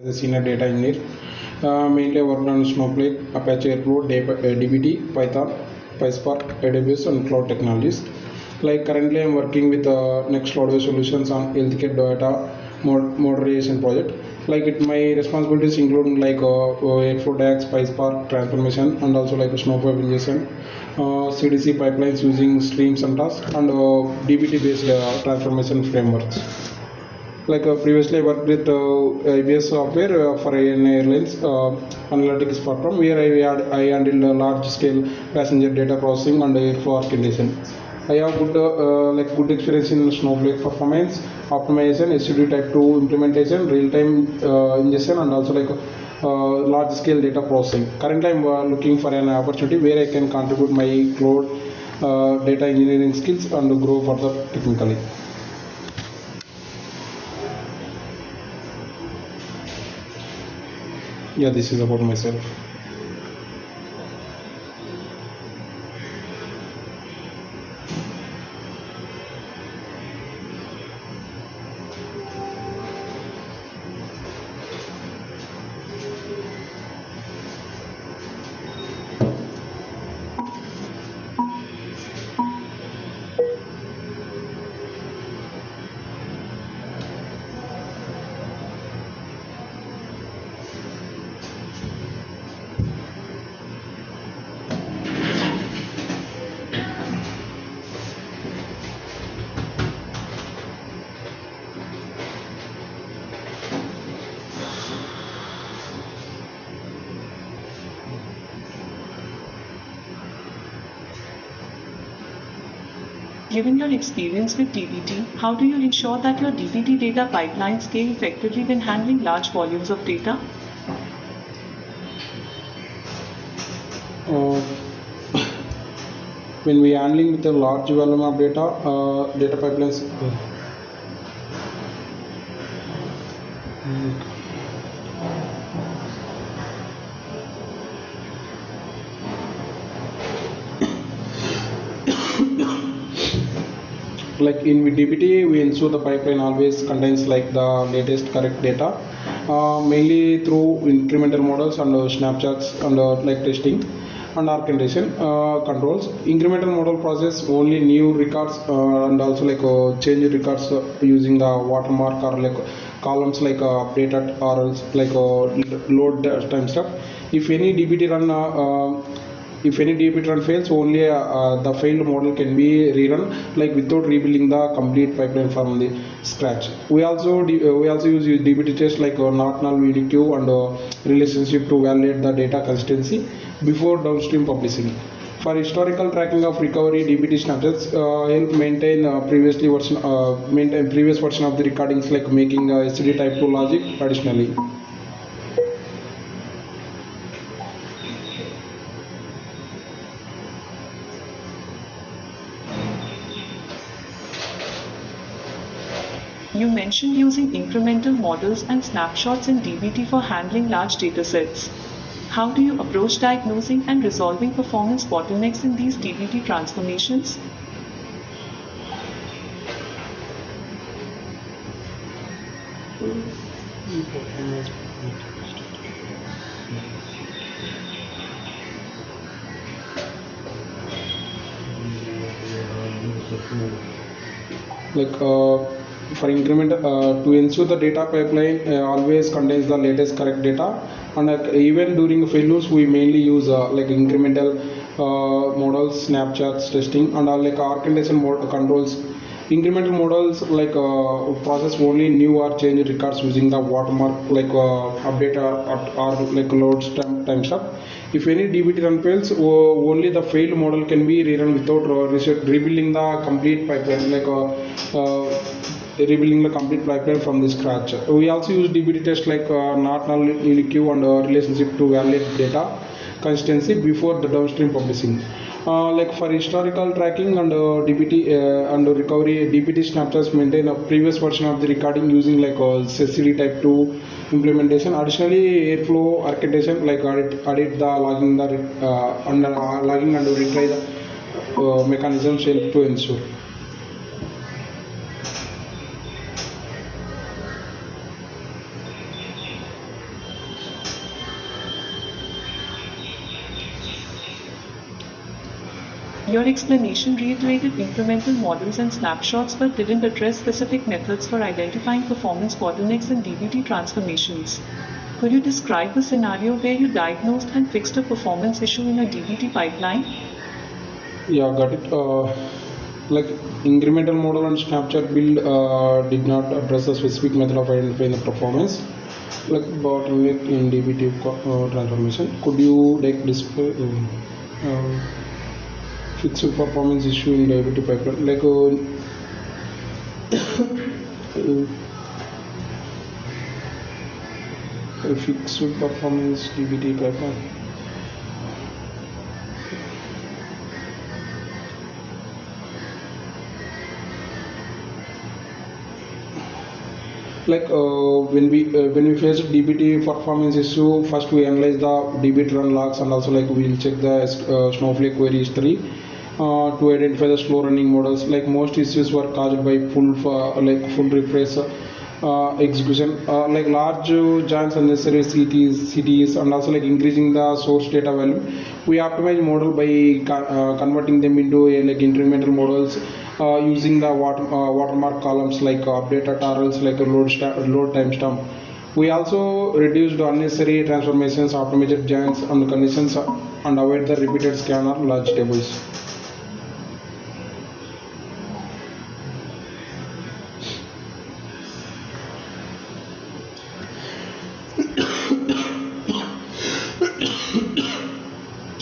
as a senior data engineer. Mainly I worked on Snowflake, Apache Iceberg, DBT, Python, PySpark, AWS, and cloud technologies. Like currently, I'm working with Nextcloud solutions on healthcare data modernization project. Like my responsibilities include like Airflow DAX, PySpark transformation, and also like Snowflake ingestion, CDC pipelines using streams and tasks, and DBT based transformation frameworks. Like previously, I worked with AWS software for an airlines analytics platform where I handled large scale passenger data processing and airflow orchestration. I have good experience in Snowflake performance optimization, S3 type 2 implementation, real time ingestion, and also like large scale data processing. Currently, I'm looking for an opportunity where I can contribute my cloud data engineering skills and grow further technically. Yeah, this is about myself. Given your experience with DBT, how do you ensure that your DBT data pipelines scale effectively when handling large volumes of data? When we are handling with a large volume of data, data pipelines. Like in DBT, we ensure the pipeline always contains like the latest correct data, mainly through incremental models and snapshots and like testing and orchestration controls. Incremental model process only new records and also like change records using the watermark or like columns like updated or else like load time stuff. If any DBT run if any DB run fails, only the failed model can be rerun, like without rebuilding the complete pipeline from the scratch. We also use DBT tests like not null VDQ and relationship to validate the data consistency before downstream publishing. For historical tracking of recovery, DBT snapshots help maintain maintain previous version of the recordings, like making SD type 2 logic additionally. You mentioned using incremental models and snapshots in DBT for handling large datasets. How do you approach diagnosing and resolving performance bottlenecks in these DBT transformations? Like for incremental to ensure the data pipeline always contains the latest correct data, and even during failures we mainly use like incremental models, snapshots testing, and like orchestration controls. Incremental models like process only new or change records using the watermark, like update or like load time stuff. If any DBT run fails, only the failed model can be rerun without rebuilding the complete pipeline, like rebuilding the complete pipeline from the scratch. We also use DBT tests like not null unique and relationship to validate data consistency before the downstream publishing. Like for historical tracking and DBT and recovery, DBT snapshots maintain a previous version of the recording using like SSD type 2 implementation. Additionally, Airflow orchestration like audit the logging logging and retry the mechanisms help to ensure. Your explanation reiterated incremental models and snapshots but didn't address specific methods for identifying performance bottlenecks in DBT transformations. Could you describe a scenario where you diagnosed and fixed a performance issue in a DBT pipeline? Yeah, got it. Like incremental model and snapshot build did not address a specific method of identifying the performance, like bottleneck in DBT transformation. Could you like display fix a performance issue in DBT pipeline? Like fix performance DBT pipeline. Like when we face DBT performance issue, first we analyze the DBT run logs, and also like we'll check the Snowflake query history to identify the slow running models. Like most issues were caused by full refresh execution, like large giants unnecessary CTs, and also like increasing the source data value. We optimize model by converting them into like incremental models using the watermark columns, like updated RLs, like a load timestamp. We also reduced unnecessary transformations, automated giants and conditions, and avoid the repeated scan or large tables.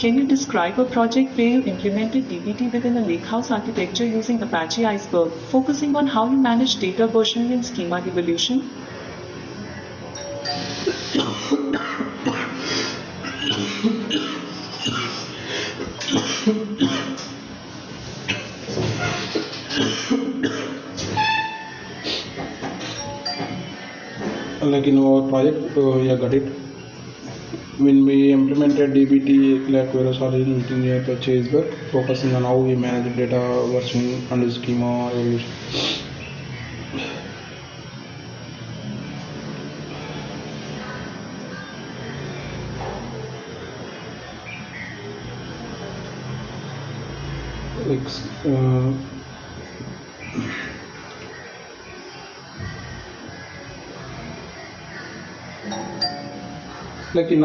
Can you describe a project where you implemented DBT within a lakehouse architecture using Apache Iceberg, focusing on how you manage data versioning and schema evolution? Like in our project, yeah, got it. When we implemented DBT, like we were started using Apache Iceberg, focusing on how we manage data versioning and schema evolution. Like like in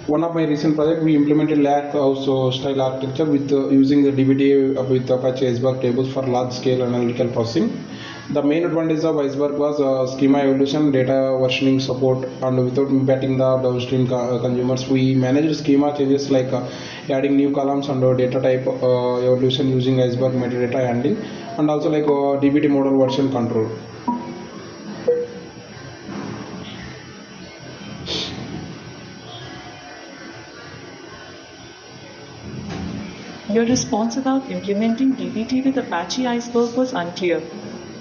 one of my recent projects, we implemented lake house style architecture with using the DBT with Apache Iceberg tables for large scale analytical processing. The main advantage of Iceberg was schema evolution, data versioning support, and without impacting the downstream consumers. We managed schema changes like adding new columns and data type evolution using Iceberg metadata handling, and also like DBT model version control. Your response about implementing DBT with Apache Iceberg was unclear.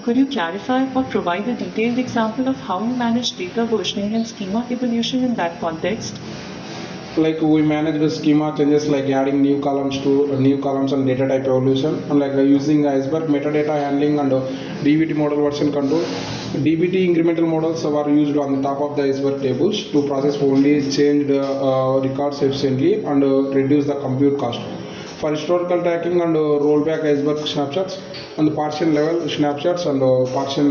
Could you clarify or provide a detailed example of how you manage data versioning and schema evolution in that context? Like we manage the schema changes, like adding new columns and data type evolution, and like using Iceberg metadata handling and DBT model version control. DBT incremental models were used on the top of the Iceberg tables to process only changed records efficiently and reduce the compute cost. For historical tracking and rollback Iceberg snapshots and the partial level snapshots and partial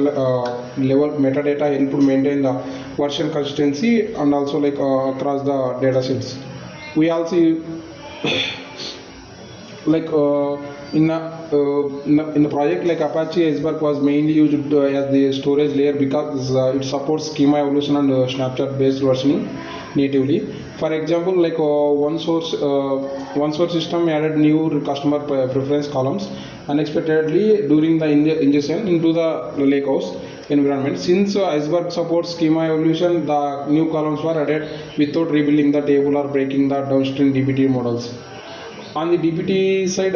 level metadata help to maintain the version consistency and also like across the data sets. We also like in the project, like Apache Iceberg was mainly used as the storage layer because it supports schema evolution and snapshot based versioning natively. For example, like one source system added new customer preference columns unexpectedly during the ingestion into the lakehouse environment. Since Iceberg supports schema evolution, the new columns were added without rebuilding the table or breaking the downstream DBT models. On the DBT side,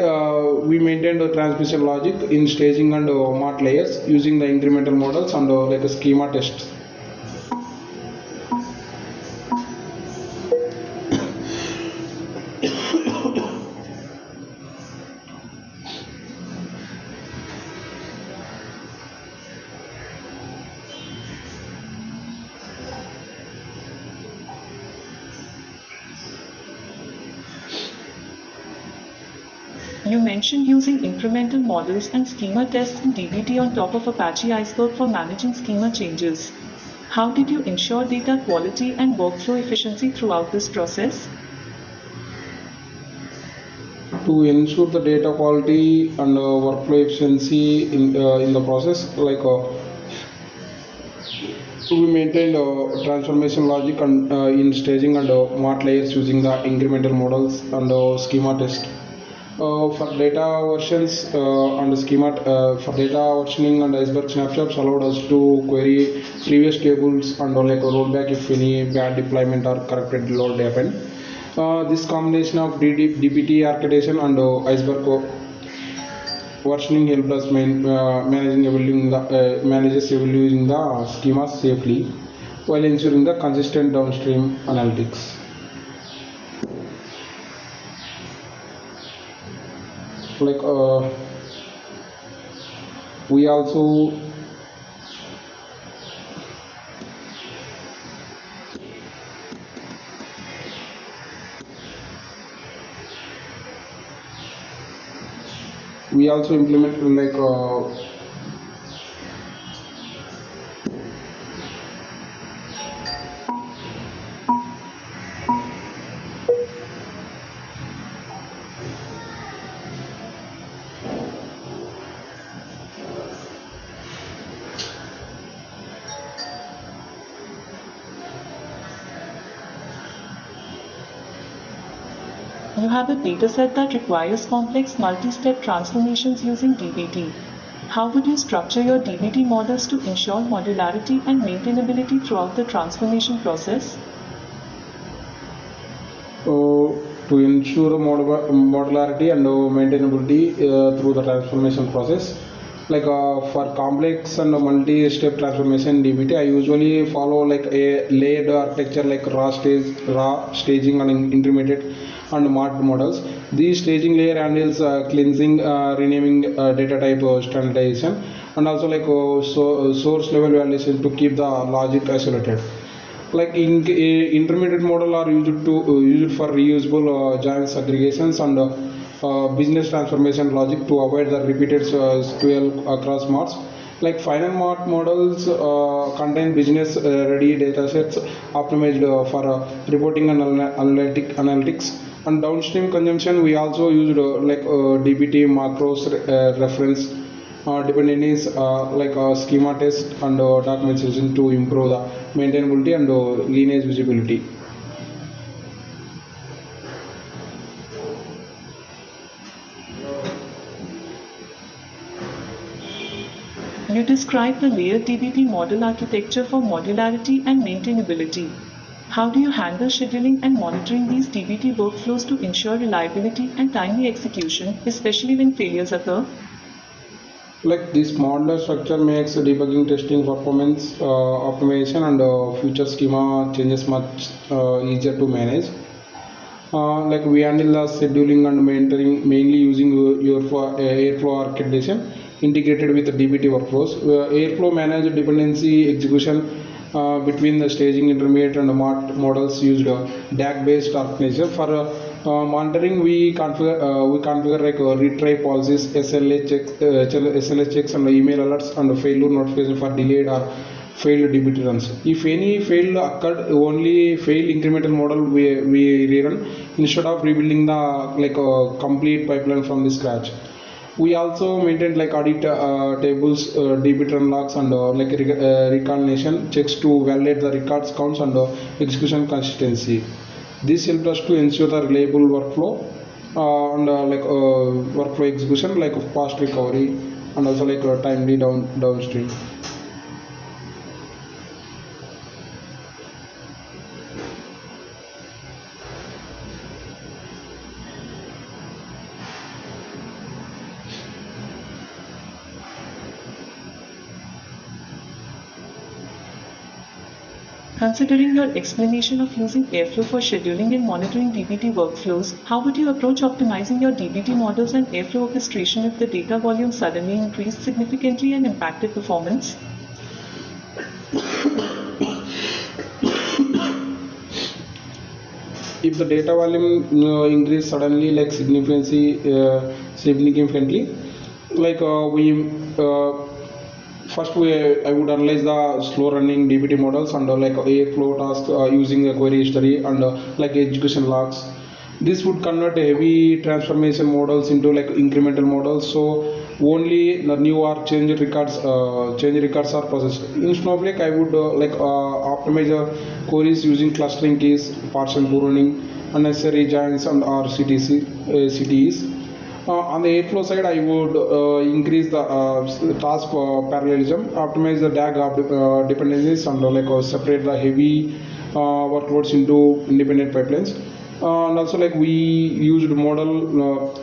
we maintained the transmission logic in staging and mart layers using the incremental models and like a schema test. You mentioned using incremental models and schema tests in DBT on top of Apache Iceberg for managing schema changes. How did you ensure data quality and workflow efficiency throughout this process? To ensure the data quality and workflow efficiency in the process, we maintained transformation logic and in staging and mart layers using the incremental models and schema test. For data versions and schema for data versioning and iceberg snapshots allowed us to query previous tables and like a rollback if any bad deployment or corrected load happened. This combination of DBT architecture and iceberg versioning helped us manages evaluating the schemas safely while ensuring the consistent downstream analytics. Like we also implement You have a dataset that requires complex multi-step transformations using DBT. How would you structure your DBT models to ensure modularity and maintainability throughout the transformation process? To ensure modularity and maintainability through the transformation process, for complex and multi-step transformation DBT, I usually follow like a layered architecture like raw staging and intermediate and mart models. These staging layer handles cleansing, renaming data type standardization, and also source level validation to keep the logic isolated. Intermediate model are used for reusable joins aggregations and business transformation logic to avoid the repeated SQL across marts. Like final mart models contain business ready datasets optimized for reporting and analytics. And downstream consumption, we also used DBT macros reference dependencies schema test and documentation to improve the maintainability and lineage visibility. You described the layered DBT model architecture for modularity and maintainability. How do you handle scheduling and monitoring these DBT workflows to ensure reliability and timely execution, especially when failures occur? Like this modular structure makes debugging, testing, performance optimization and future schema changes much easier to manage. We handle the scheduling and mentoring mainly using your Airflow architecture integrated with the DBT workflows. Airflow manages dependency execution between the staging, intermediate, and mart models used DAG-based architecture. For monitoring, we configure retry policies, SLA checks, and email alerts and failure notification for delayed or failed DBT runs. If any failed occurred, only failed incremental model we rerun instead of rebuilding the complete pipeline from the scratch. We also maintain audit tables, DBT run logs, and reconciliation checks to validate the records counts and execution consistency. This helps us to ensure the reliable workflow and workflow execution, fast recovery, and also timely downstream. Considering your explanation of using Airflow for scheduling and monitoring DBT workflows, how would you approach optimizing your DBT models and Airflow orchestration if the data volume suddenly increased significantly and impacted performance? If the data volume increase suddenly significantly. Like first I would analyze the slow running DBT models and like Airflow tasks using the query history and like execution logs. This would convert heavy transformation models into like incremental models, so only the new or change records are processed. In Snowflake I would optimize queries using clustering keys, partial pruning, unnecessary joins and or CTEs. On the Airflow side, I would increase the task parallelism, optimize the DAG dependencies, and separate the heavy workloads into independent pipelines. And also, like we used model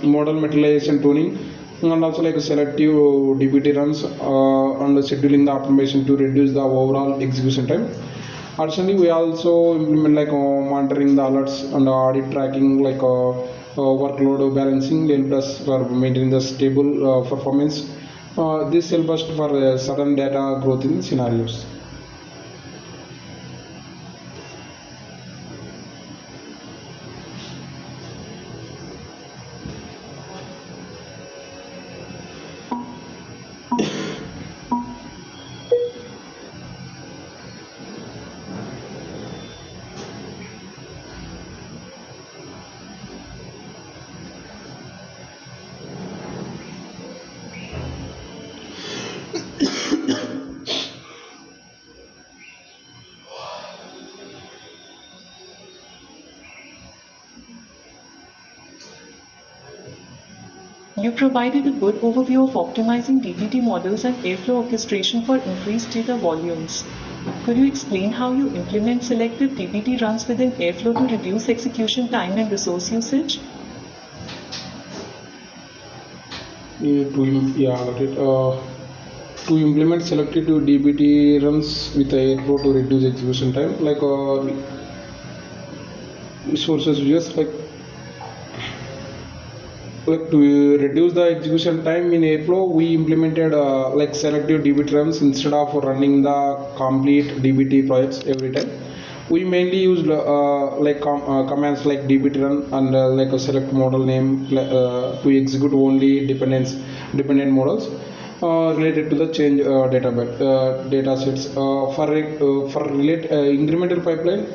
metallization tuning, and also like selective DBT runs and scheduling the optimization to reduce the overall execution time. Additionally, we also implement like monitoring the alerts and audit tracking, like workload balancing helped us for maintaining the stable performance. This helps us for sudden data growth in scenarios. You provided a good overview of optimizing DBT models and Airflow orchestration for increased data volumes. Could you explain how you implement selective DBT runs within Airflow to reduce execution time and resource usage? To implement selective DBT runs with Airflow to reduce execution time, like resources just like to reduce the execution time in Airflow, we implemented like selective DBT runs instead of running the complete DBT projects every time. We mainly used commands like dbt run and like a select model name to execute only dependent models related to the change data sets. For relate incremental pipeline,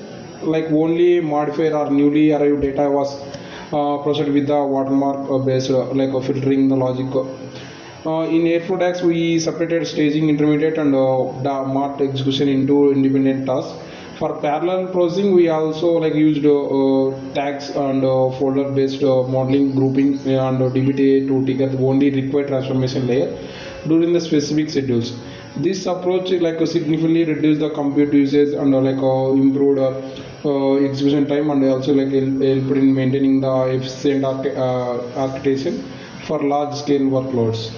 like only modifier or newly arrived data was processed with the watermark based filtering the logic. In Airflow DAX, we separated staging, intermediate, and marked execution into independent tasks. For parallel processing, we also like used tags and folder-based modeling, grouping, and DBT to trigger only required transformation layer during the specific schedules. This approach significantly reduced the compute usage and improved execution time, and also helped in maintaining the efficient architecture for large-scale workloads.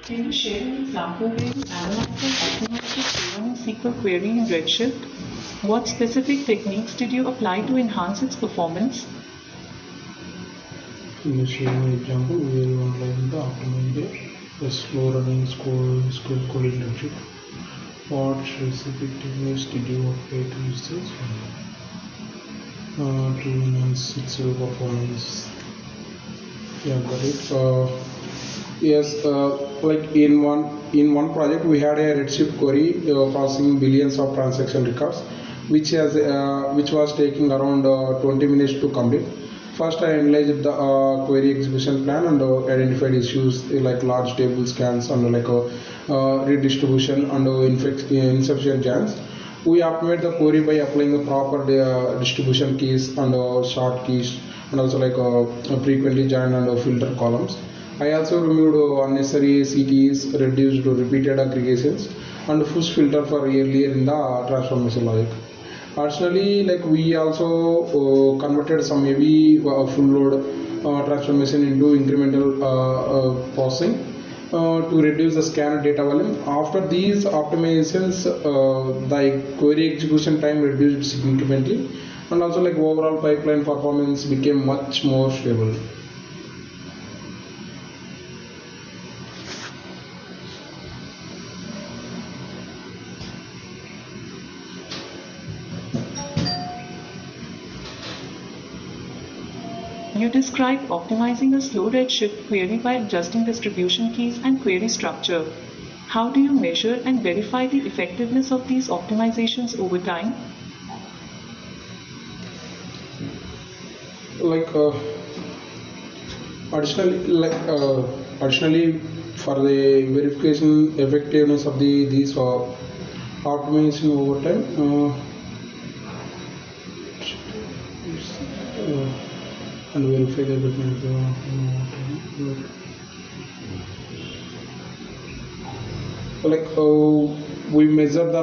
Can you share an example where you analyzed and optimized a slow-running SQL query in Redshift? What specific techniques did you apply to enhance its performance? In the sharing example, we will analyze the optimize the slow running SQL code in Redshift. What specific techniques did you apply to use this to enhance its performance? Yeah, got it. Yes, like in one project we had a Redshift query processing billions of transaction records, which was taking around 20 minutes to complete. First, I analyzed the query execution plan and identified issues like large table scans and redistribution and insufficient joins. We optimized the query by applying the proper distribution keys and short keys, and also frequently join and filter columns. I also removed unnecessary CTs, reduced repeated aggregations, and push filter for earlier in the transformation logic. Additionally, like we also converted some heavy full load transformation into incremental processing to reduce the scan data volume. After these optimizations, the query execution time reduced significantly, and also overall pipeline performance became much more stable. You describe optimizing a slow Redshift query by adjusting distribution keys and query structure. How do you measure and verify the effectiveness of these optimizations over time? Like additionally, for the verification effectiveness of these automation over time, and verify the effectiveness. We measure the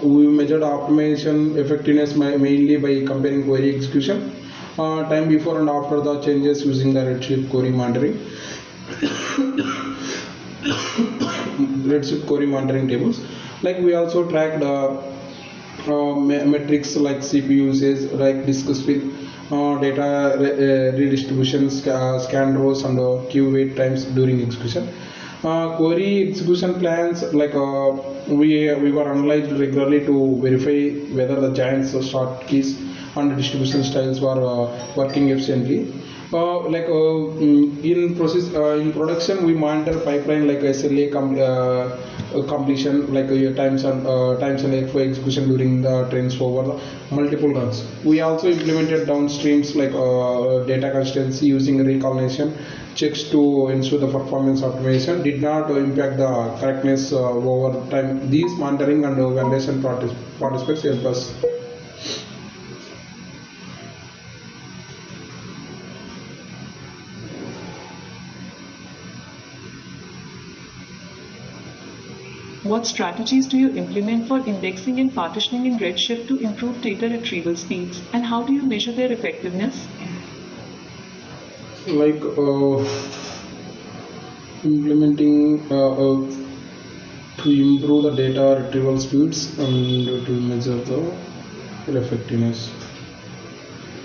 we measured optimization effectiveness mainly by comparing query execution time before and after the changes using the Redshift query monitoring. Redshift query monitoring tables. Like we also tracked metrics like CPU usage, like disk speed, data redistribution, scan rows, and queue wait times during execution. Query execution plans we were analyzed regularly to verify whether the giants short keys and distribution styles were working efficiently. In production we monitor pipeline like SLA completion, like times and for execution during the trains over the multiple runs. We also implemented downstreams like data consistency using recognition checks to ensure the performance optimization did not impact the correctness over time. These monitoring and validation participants help us. What strategies do you implement for indexing and partitioning in Redshift to improve data retrieval speeds, and how do you measure their effectiveness? Like implementing to improve the data retrieval speeds and to measure the effectiveness.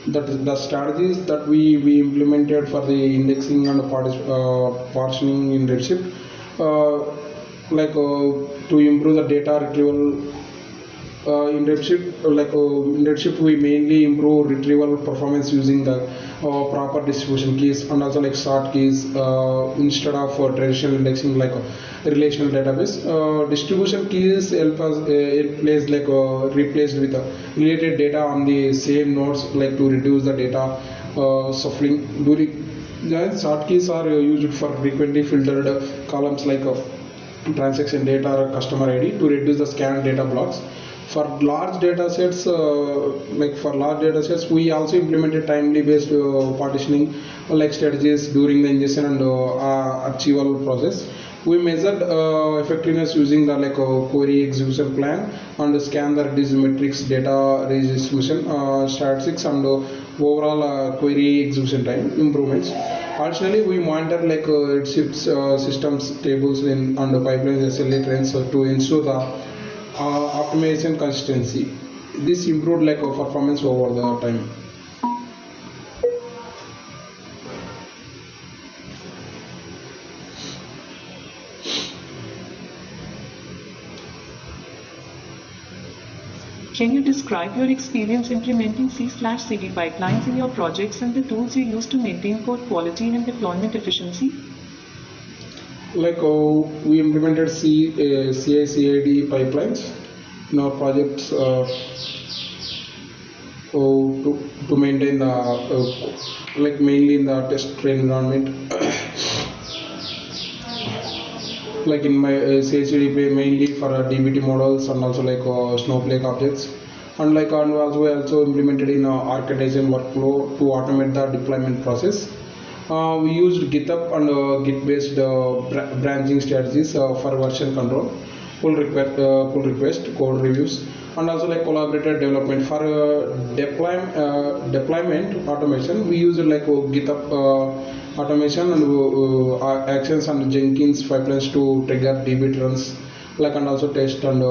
The strategies that we implemented for the indexing and partitioning in Redshift, to improve the data retrieval in Redshift we mainly improve retrieval performance using the proper distribution keys and also like sort keys instead of traditional indexing like relational database. Distribution keys help us replaced with related data on the same nodes, like to reduce the data shuffling. During the sort keys are used for frequently filtered columns like transaction data or customer ID to reduce the scanned data blocks. For large data sets, we also implemented timely based partitioning like strategies during the ingestion and archival process. We measured effectiveness using the query execution plan and scan the reduced metrics, data redistribution statistics, and overall query execution time improvements. Additionally, we monitor Redshift systems tables and the pipelines SLA trends to ensure the optimization consistency. This improved performance over the time. Can you describe your experience implementing C/CD pipelines in your projects and the tools you use to maintain code quality and deployment efficiency? We implemented CI/CD pipelines in our projects to maintain the mainly in the test train environment. Like in my CI/CD mainly for DBT models and also Snowflake objects, and we also implemented in orchestration workflow to automate the deployment process. We used GitHub and Git based branching strategies for version control, pull request, code reviews, and also collaborated development. For deployment automation, we use GitHub automation and actions and Jenkins pipelines to trigger DB runs, and also test and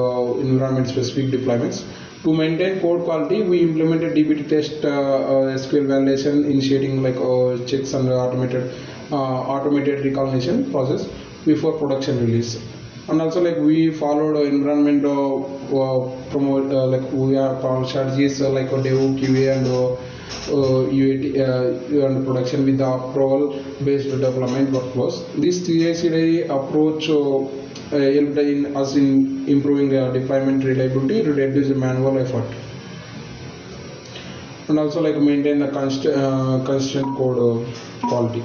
environment specific deployments. To maintain code quality, we implemented DBT test SQL validation, initiating checks and automated recognition process before production release. And also we followed environment promote we have followed strategies dev, QA, and UAT and production with the approval-based development workflows. This CI/CD approach helped in us in improving deployment reliability, reduce the manual effort, and also like maintain the constant code quality.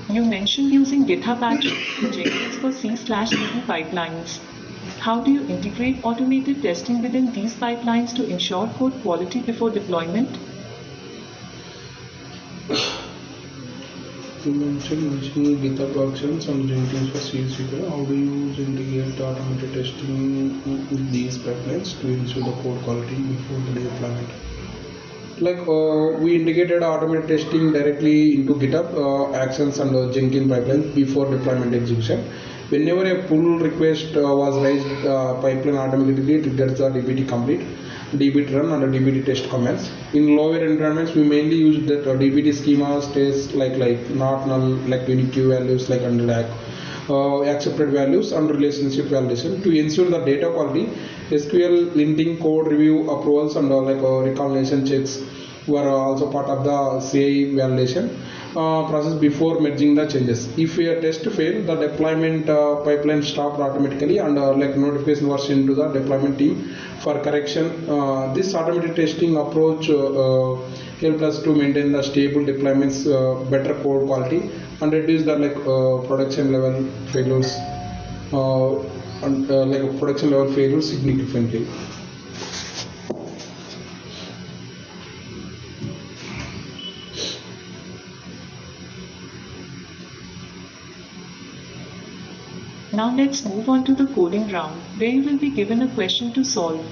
You mentioned using GitHub Actions and Jenkins for C/CD pipelines. How do you integrate automated testing within these pipelines to ensure code quality before deployment? You mentioned using GitHub Actions and Jenkins for CI/CD. How do you integrate automated testing with these pipelines to ensure the code quality before the deployment? Like we integrated automated testing directly into GitHub Actions and Jenkins pipelines before deployment execution. Whenever a pull request was raised, pipeline automatically triggers the dbt complete, dbt run, and dbt test commands. In lower environments, we mainly use that dbt schema states like not null, like unique values like under accepted values and relationship validation to ensure the data quality. SQL linting, code review, approvals, and reconciliation checks were also part of the CI validation process before merging the changes. If a test failed, the deployment pipeline stopped automatically, and notification was sent to the deployment team for correction. This automated testing approach helped us to maintain the stable deployments, better code quality, and reduce the production level failures production level failures significantly. Now let's move on to the coding round, where you will be given a question to solve.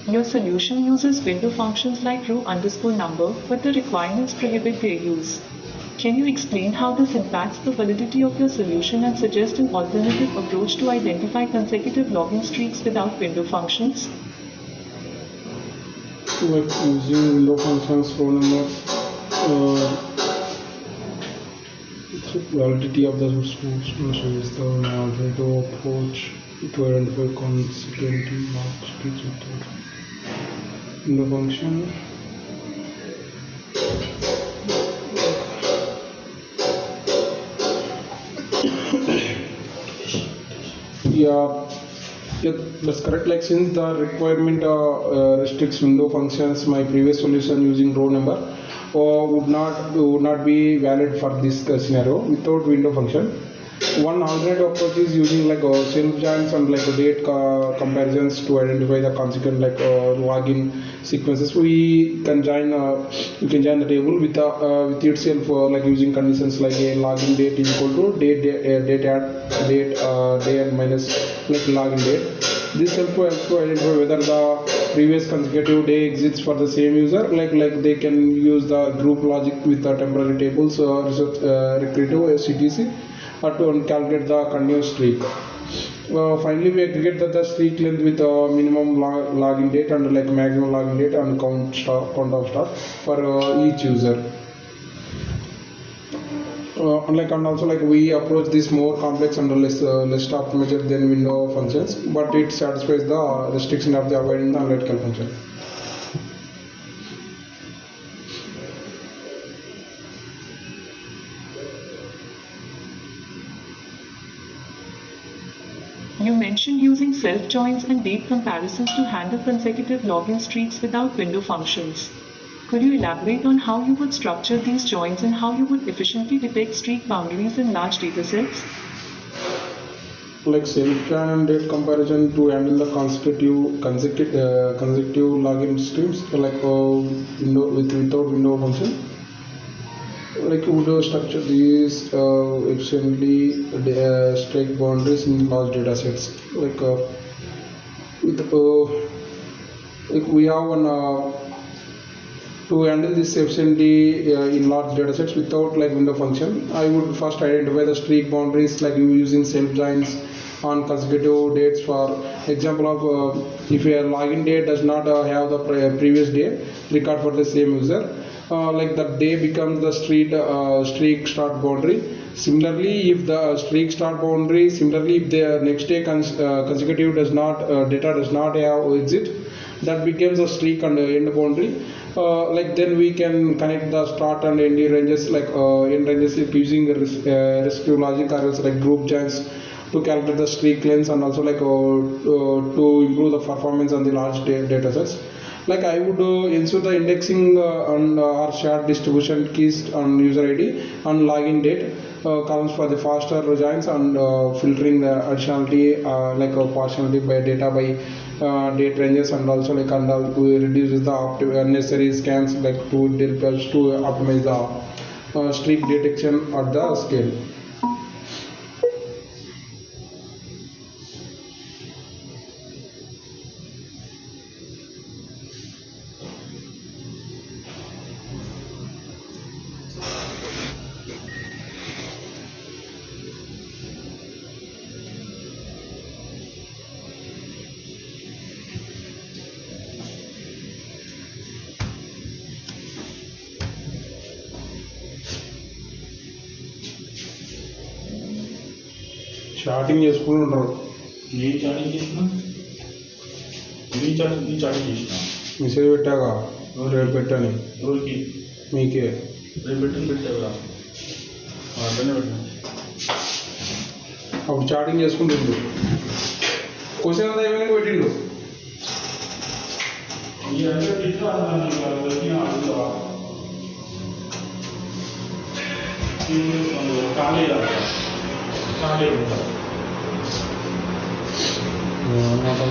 Your solution uses window functions like row_number, but the requirements prohibit their use. Can you explain how this impacts the validity of your solution and suggest an alternative approach to identify consecutive login streaks without window functions? Like using window functions, row number, validity of the solution is the alternative approach to identify consecutive log streaks without window function. Yeah, that's correct. Like since the requirement restricts window functions, my previous solution using row number would not be valid for this scenario without window function. One alternative approach is using like self joins and like date comparisons to identify the consequent like login sequences. We can join the table with itself like using conditions like a login date is equal to day and minus like login date. This helps to identify whether the previous consecutive day exists for the same user. Like they can use the group logic with the temporary tables recursive CTC to calculate the continuous streak. Finally, we aggregate the streak length with minimum login date and like maximum login date and count of start for each user. And also like we approach this more complex and less optimized than window functions, but it satisfies the restriction of the avoiding the analytical function. You mentioned using self-joins and date comparisons to handle consecutive login streaks without window functions. Could you elaborate on how you would structure these joins and how you would detect streak boundaries in large datasets? Like self-join and date comparison to handle the consecutive login streams like without window function. Like would structure these efficiently strike boundaries in large data sets. Like we have one to handle this efficiently in large data sets without like window function. I would first identify the streak boundaries like using self joins on consecutive dates. For example of if a login date does not have the previous day record for the same user, like the day becomes the streak start boundary. Similarly, if the next day consecutive data does not have exit, that becomes a streak and end boundary. Like then we can connect the start and end ranges like end ranges using rescue logic or else like group joins to calculate the streak lengths and also like to improve the performance on the large data sets. Like I would ensure the indexing and or shared distribution keys on user ID and login date columns for the faster joins and filtering the additionality like partiality by data by date ranges and also like we reduce the unnecessary scans like to optimize the streak detection at the scale. Chatting చేసుకుని ఉంటారు. నేను chatting చేసిన chatting చేసిన message పెట్టాగా రేపు పెట్టని ఎవరికి మీకే రేపు పెట్టావురా అర్థమే పెట్టిన అప్పుడు చాటింగ్ చేసుకుంటుండు క్వశ్చన్ అంతా ఏమైనా పెట్టిండు ఖాళీ ఉంటా అన్నమాట